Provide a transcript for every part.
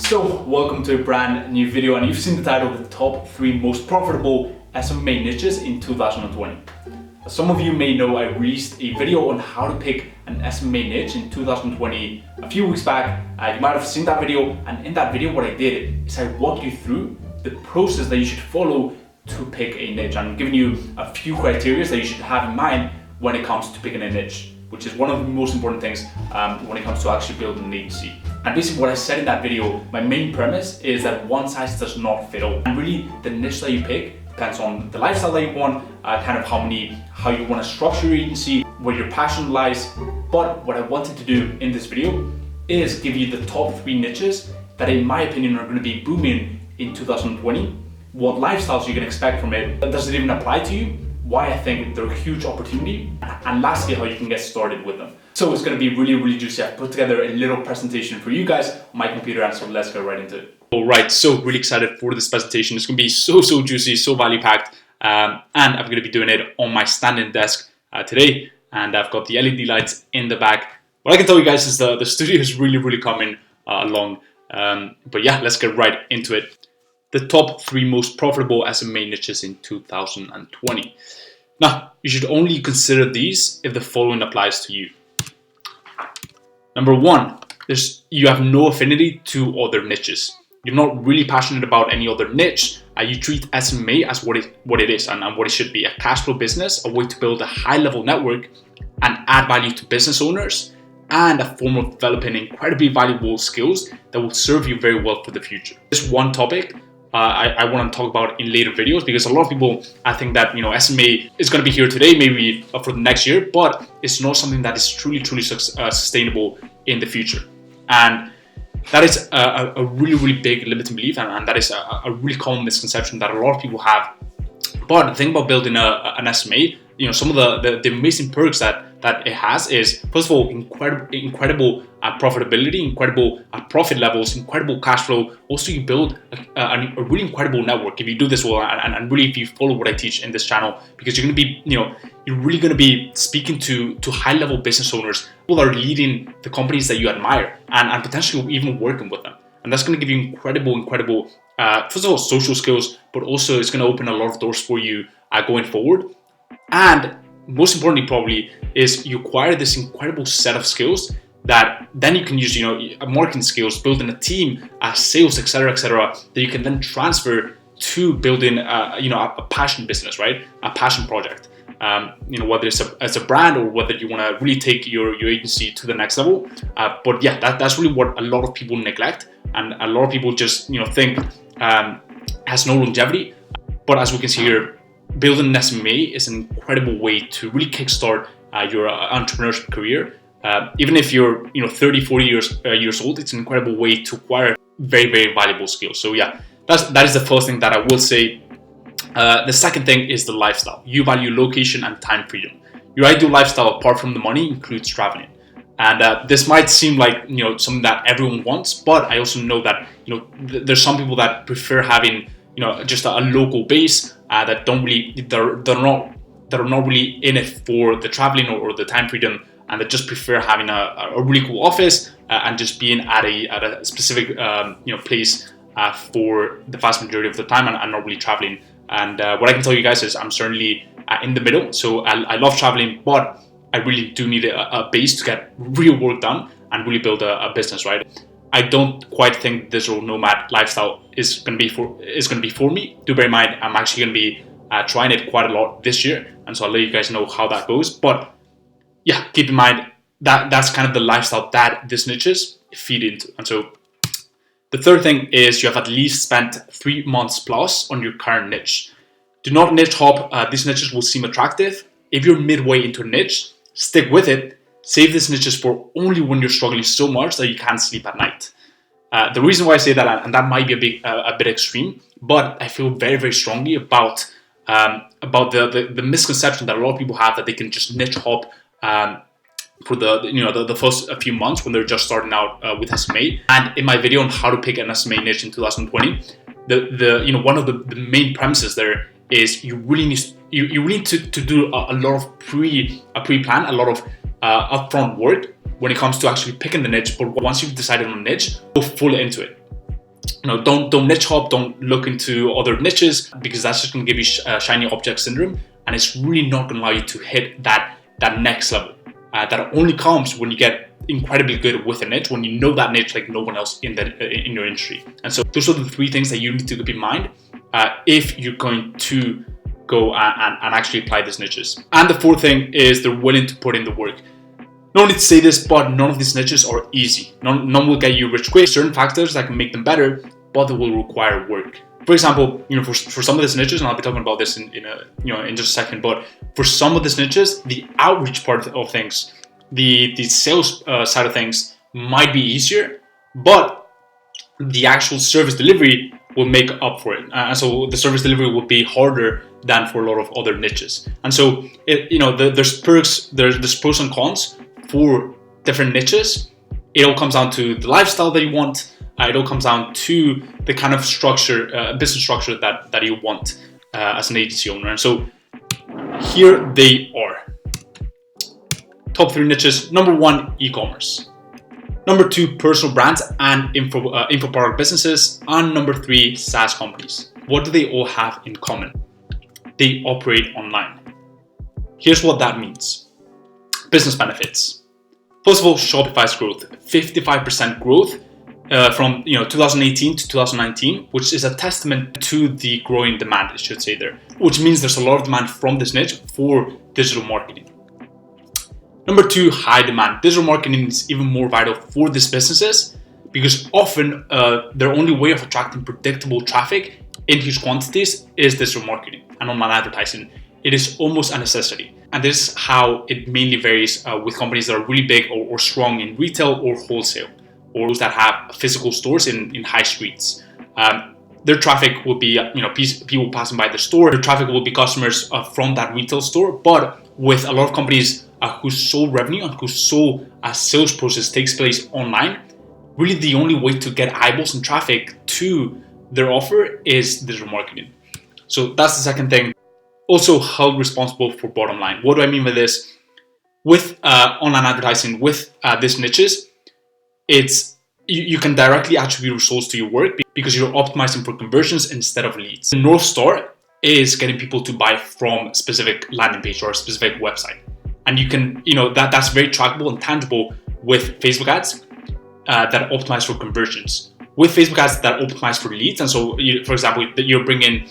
So welcome to a brand new video, and you've seen the title, the top 3 most profitable SMMA niches in 2020. As some of you may know, I released a video on how to pick an SMMA niche in 2020 a few weeks back. You might have seen that video, and in that video what I did is I walked you through the process that you should follow to pick a niche. I'm giving you a few criteria that you should have in mind when it comes to picking a niche, which is one of the most important things when it comes to actually building an agency. And basically what I said in that video, my main premise is that one size does not fit all. And really the niche that you pick depends on the lifestyle that you want, kind of how you want to structure your agency, where your passion lies. But what I wanted to do in this video is give you the top 3 niches that in my opinion are going to be booming in 2020. What lifestyles you can expect from it, does it even apply to you? Why I think they're a huge opportunity, and lastly, how you can get started with them. So it's going to be really juicy. I've put together a little presentation for you guys on my computer, and so let's get right into it. All right, so really excited for this presentation. It's going to be so juicy, so value packed, and I'm going to be doing it on my standing desk today, and I've got the LED lights in the back. What I can tell you guys is the studio is really coming along, but yeah, let's get right into it. The top 3 most profitable SMMA niches in 2020. Now, you should only consider these if the following applies to you. Number 1, you have no affinity to other niches. You're not really passionate about any other niche. You treat SMMA as what it is and what it should be: a cash flow business, a way to build a high-level network and add value to business owners, and a form of developing incredibly valuable skills that will serve you very well for the future. This one topic I want to talk about in later videos, because a lot of people, I think that SMA is going to be here today, maybe for the next year, but it's not something that is truly sustainable in the future. And that is a really big limiting belief, and that is a really common misconception that a lot of people have. But the thing about building an SMA, some of the amazing perks that it has is, first of all, incredible profitability, incredible profit levels, incredible cash flow. Also, you build a really incredible network if you do this well, and really if you follow what I teach in this channel, because you're going to be, you're really going to be speaking to high-level business owners who are leading the companies that you admire, and potentially even working with them. And that's going to give you incredible, first of all, social skills, but also it's going to open a lot of doors for you going forward. And most importantly, probably, is you acquire this incredible set of skills that then you can use, marketing skills, building a team, sales, etc., that you can then transfer to building, a passion business, right? A passion project. Whether it's as a brand or whether you want to really take your agency to the next level. But yeah, that's really what a lot of people neglect, and a lot of people just, think has no longevity. But as we can see here, building an SMA is an incredible way to really kickstart your entrepreneurship career. Even if you're 30, 40 years old, it's an incredible way to acquire very valuable skills. So yeah, that is the first thing that I will say. The second thing is the lifestyle. You value location and time freedom. Your ideal lifestyle, apart from the money, includes traveling. And this might seem like something that everyone wants, but I also know that there's some people that prefer having just a local base, that don't really, they're not really in it for the traveling or the time freedom, and that just prefer having a really cool office and just being at a specific place for the vast majority of the time, and not really traveling. And what I can tell you guys is I'm certainly in the middle. So I love traveling, but I really do need a base to get real work done and really build a business, right? I don't quite think digital nomad lifestyle is going to be for me. Do bear in mind, I'm actually going to be trying it quite a lot this year, and so I'll let you guys know how that goes. But yeah, keep in mind that that's kind of the lifestyle that these niches feed into. And so the third thing is you have at least spent 3 months plus on your current niche. Do not niche hop. These niches will seem attractive. If you're midway into a niche, stick with it. Save these niches for only when you're struggling so much that you can't sleep at night. The reason why I say that, and that might be a bit extreme, but I feel very strongly about the misconception that a lot of people have that they can just niche hop for the first few months when they're just starting out with SMA. And in my video on how to pick an SMA niche in 2020, one of the main premises there is you really need to do a lot of pre-plan, a lot of upfront work when it comes to actually picking the niche. But once you've decided on a niche, go full into it. Don't niche hop, don't look into other niches, because that's just going to give you shiny object syndrome, and it's really not going to allow you to hit that next level. That only comes when you get incredibly good with a niche, when you know that niche like no one else in your industry. And so those are the 3 things that you need to keep in mind if you're going to go and actually apply these niches. And the 4th thing is they're willing to put in the work. No need to say this, but none of these niches are easy. None will get you rich quick. Certain factors that can make them better, but they will require work. For example, for some of these niches, and I'll be talking about this in just a second, but for some of these niches, the outreach part of things, the sales side of things might be easier, but the actual service delivery will make up for it. And so the service delivery will be harder than for a lot of other niches. And so there's perks, there's pros and cons for different niches. It all comes down to the lifestyle that you want. It all comes down to the kind of structure, business structure that you want as an agency owner. And so here they are. Top 3 niches. Number 1, e-commerce. Number 2, personal brands and info product businesses. And number 3, SaaS companies. What do they all have in common? They operate online. Here's what that means. Business benefits. First of all, Shopify's growth, 55% growth from 2018 to 2019, which is a testament to the growing demand, I should say there, which means there's a lot of demand from this niche for digital marketing. Number 2, high demand. Digital marketing is even more vital for these businesses because often their only way of attracting predictable traffic in huge quantities is digital marketing and online advertising. It is almost a necessity. And this is how it mainly varies with companies that are really big or strong in retail or wholesale, or those that have physical stores in high streets. Their traffic will be people passing by the store. Their traffic will be customers from that retail store. But with a lot of companies whose sole revenue and whose sole sales process takes place online, really the only way to get eyeballs and traffic to their offer is digital marketing. So that's the second thing. Also held responsible for bottom line. What do I mean by this? With online advertising, with these niches, you can directly attribute results to your work because you're optimizing for conversions instead of leads. The North Star is getting people to buy from a specific landing page or a specific website. And you can, that's very trackable and tangible with Facebook ads that optimize for conversions. With Facebook ads that optimize for leads. And so, for example, you're bringing,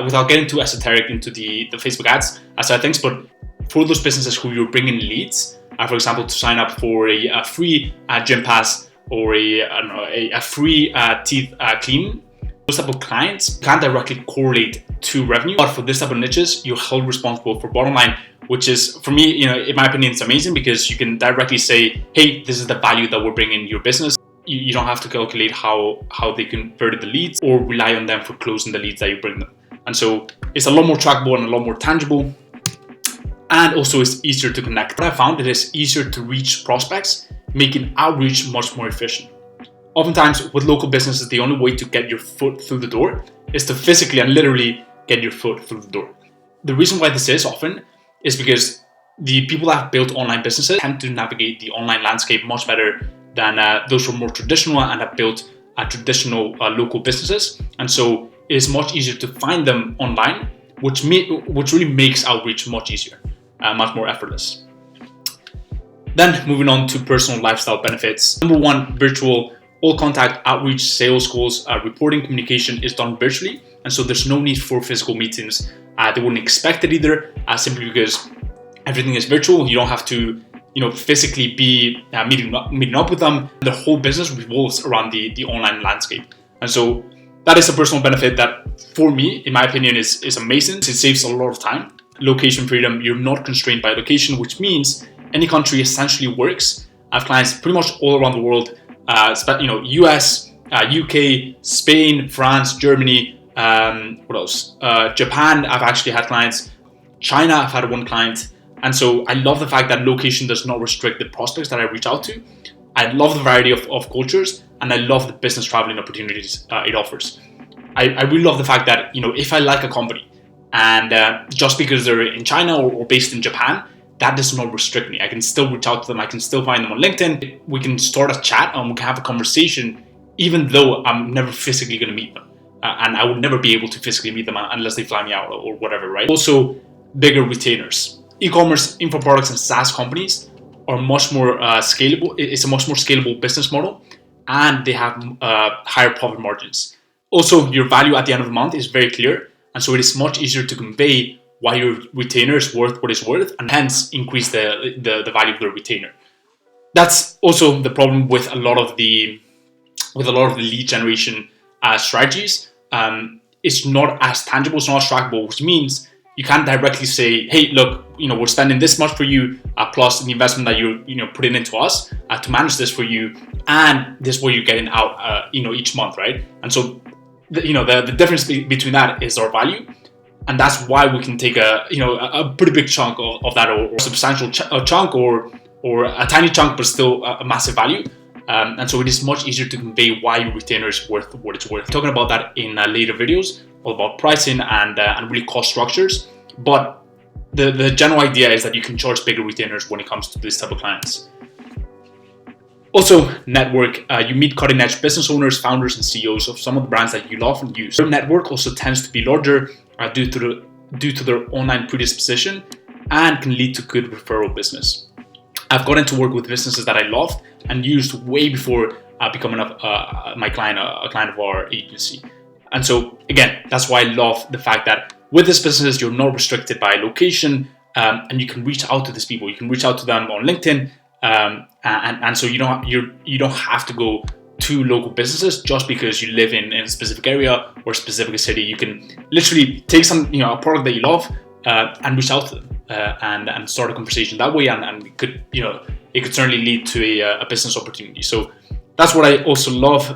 without getting too esoteric into the Facebook ads side of things, but for those businesses who you're bringing leads, for example, to sign up for a free gym pass or a free teeth clean, those type of clients can't directly correlate to revenue. But for this type of niches, you're held responsible for bottom line, which is, for me, in my opinion, it's amazing because you can directly say, hey, this is the value that we're bringing your business. You don't have to calculate how they converted the leads or rely on them for closing the leads that you bring them. And so it's a lot more trackable and a lot more tangible. And also it's easier to connect. What I found, it is easier to reach prospects, making outreach much more efficient. Oftentimes with local businesses, the only way to get your foot through the door is to physically and literally get your foot through the door. The reason why this is often is because the people that have built online businesses tend to navigate the online landscape much better than those who are more traditional and have built traditional local businesses. And so it is much easier to find them online, which really makes outreach much easier, much more effortless. Then moving on to personal lifestyle benefits. Number 1, virtual. All contact, outreach, sales calls, reporting, communication is done virtually. And so there's no need for physical meetings. They wouldn't expect it either, simply because everything is virtual. You don't have to physically be meeting up with them. The whole business revolves around the online landscape. And so that is a personal benefit that, for me, in my opinion, is amazing. It saves a lot of time. Location freedom, you're not constrained by location, which means any country essentially works. I have clients pretty much all around the world, US, UK, Spain, France, Germany, what else? Japan, I've actually had clients. China, I've had one client. And so I love the fact that location does not restrict the prospects that I reach out to. I love the variety of cultures, and I love the business traveling opportunities it offers. I really love the fact that, if I like a company and just because they're in China or based in Japan, that does not restrict me. I can still reach out to them. I can still find them on LinkedIn. We can start a chat and we can have a conversation even though I'm never physically going to meet them. And I would never be able to physically meet them unless they fly me out or whatever, right? Also, bigger retainers. E-commerce, info products, and SaaS companies are much more scalable. It's a much more scalable business model, and they have higher profit margins. Also, your value at the end of the month is very clear, and so it is much easier to convey why your retainer is worth what it's worth, and hence increase the value of the retainer. That's also the problem with a lot of the lead generation strategies. It's not as tangible, it's not as trackable, which means you can't directly say, hey, look, we're spending this much for you, plus the investment that you're putting into us to manage this for you, and this is what you're getting out, each month, right? And so, the difference between that is our value, and that's why we can take a pretty big chunk of that, or a substantial chunk, or a tiny chunk, but still a massive value. And so it is much easier to convey why your retainer is worth what it's worth. Talking about that in later videos, all about pricing and really cost structures. But the general idea is that you can charge bigger retainers when it comes to this type of clients. Also, network. You meet cutting edge business owners, founders, and CEOs of some of the brands that you love and use. Your network also tends to be larger due to their online predisposition, and can lead to good referral business. I've gotten to work with businesses that I love and used way before becoming my client, a client of our agency. And so again, that's why I love the fact that with these businesses, you're not restricted by location, and you can reach out to these people. You can reach out to them on LinkedIn, and so you don't have to go to local businesses just because you live in a specific area or a specific city. You can literally take a product that you love and reach out to them. And start a conversation that way, and it could certainly lead to a business opportunity. So that's what I also love.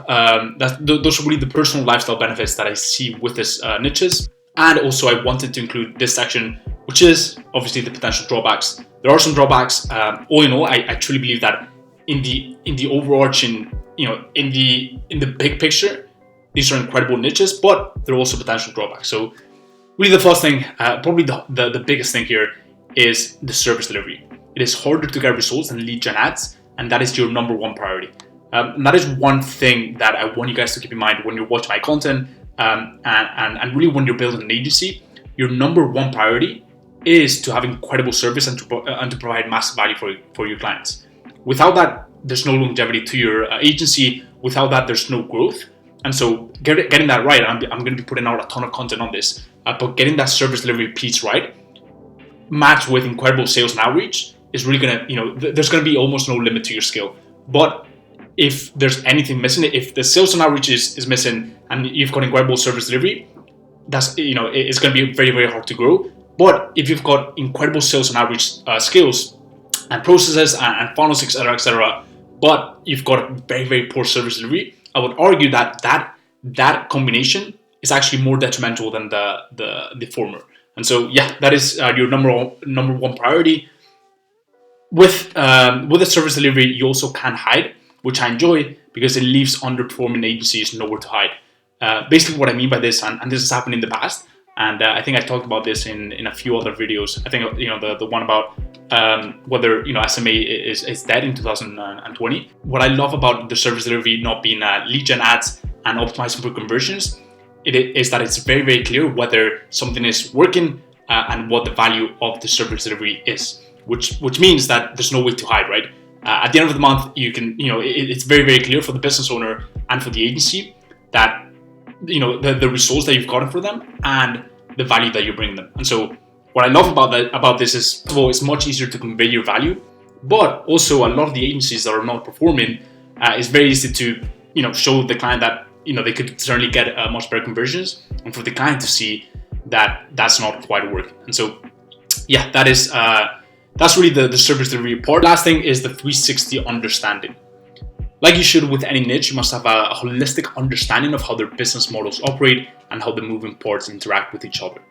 Those are really the personal lifestyle benefits that I see with this niches. And also I wanted to include this section, which is obviously the potential drawbacks. There are some drawbacks. All in all, I truly believe that in the overarching, in the big picture, these are incredible niches, but there are also potential drawbacks. So really the first thing, probably the biggest thing here, is the service delivery. It is harder to get results than lead gen ads, and that is your number one priority. And that is one thing that I want you guys to keep in mind when you're watching my content, and really when you're building an agency. Your number one priority is to have incredible service and to provide massive value for your clients. Without that, there's no longevity to your agency. Without that, there's no growth. And so getting that right, I'm going to be putting out a ton of content on this, but getting that service delivery piece right, matched with incredible sales and outreach, is really going to, there's going to be almost no limit to your skill. But if there's anything missing, if the sales and outreach is missing and you've got incredible service delivery, that's, it's going to be very, very hard to grow. But if you've got incredible sales and outreach skills and processes and funnels, etc., but you've got very, very poor service delivery, I would argue that combination is actually more detrimental than the former. And so, yeah, that is your number one priority. With the service delivery, you also can hide, which I enjoy because it leaves underperforming agencies nowhere to hide. Basically, what I mean by this, and this has happened in the past, and I think I talked about this in a few other videos. I think the one about whether SMA is dead in 2020. What I love about the service delivery not being lead gen ads and optimizing for conversions, it is that it's very, very clear whether something is working and what the value of the service delivery is, which means that there's no way to hide, right? At the end of the month, you can, it's very, very clear for the business owner and for the agency that, the results that you've gotten for them and the value that you're bringing them. And so what I love about this is, first of all, it's much easier to convey your value, but also a lot of the agencies that are not performing, it's very easy to, show the client that, they could certainly get much better conversions, and for the client to see that that's not quite working. And so, yeah, that's really the service delivery part. Last thing is the 360 understanding. Like you should with any niche, you must have a holistic understanding of how their business models operate and how the moving parts interact with each other.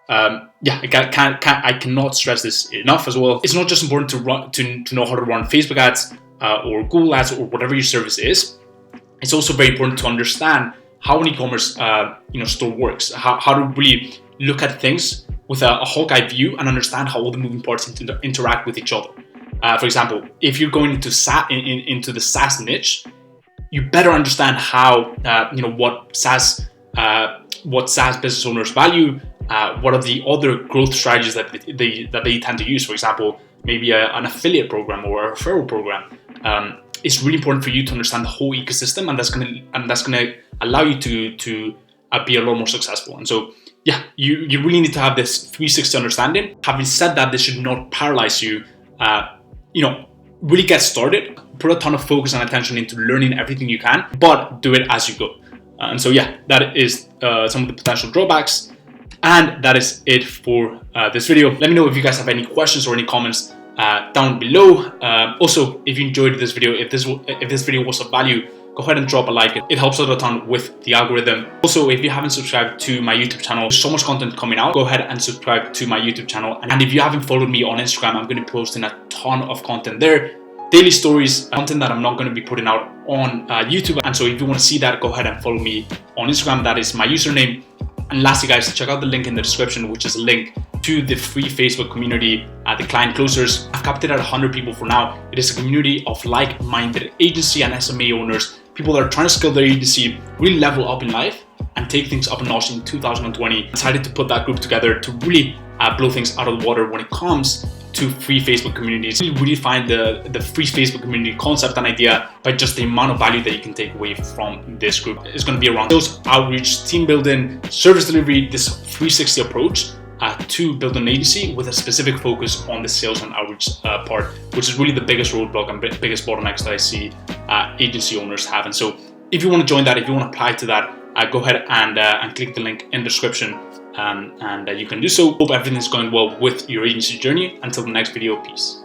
I cannot stress this enough as well. It's not just important to know how to run Facebook ads or Google ads or whatever your service is. It's also very important to understand how an e-commerce store works, how to really look at things with a hawk-eye view and understand how all the moving parts interact with each other. For example, if you're going into the SaaS niche, you better understand how what SaaS business owners value. What are the other growth strategies that they tend to use? For example, maybe an affiliate program or a referral program. It's really important for you to understand the whole ecosystem, and that's gonna allow you to be a lot more successful. And so, yeah, you really need to have this 360 understanding. Having said that, this should not paralyze you. Really get started. Put a ton of focus and attention into learning everything you can, but do it as you go. And so, yeah, that is some of the potential drawbacks. And that is it for this video. Let me know if you guys have any questions or any comments down below. Also, if you enjoyed this video, if this video was of value, go ahead and drop a like. It helps out a ton with the algorithm. Also, if you haven't subscribed to my YouTube channel, there's so much content coming out. Go ahead and subscribe to my YouTube channel. And if you haven't followed me on Instagram, I'm going to be posting a ton of content there. Daily stories, content that I'm not going to be putting out on YouTube. And so if you want to see that, go ahead and follow me on Instagram. That is my username. And lastly, guys, check out the link in the description, which is a link to the free Facebook community, the Client Closers. I've capped it at 100 people for now. It is a community of like-minded agency and SMA owners, people that are trying to scale their agency, really level up in life, and take things up a notch in 2020. I decided to put that group together to really blow things out of the water when it comes to free Facebook communities. You really find the free Facebook community concept and idea by just the amount of value that you can take away from this group. It's going to be around sales, outreach, team building, service delivery, this 360 approach to build an agency with a specific focus on the sales and outreach part, which is really the biggest roadblock and biggest bottlenecks that I see agency owners have. And so if you want to join that, if you want to apply to that, go ahead and click the link in the description. And you can do so. Hope everything's going well with your agency journey. Until the next video, peace.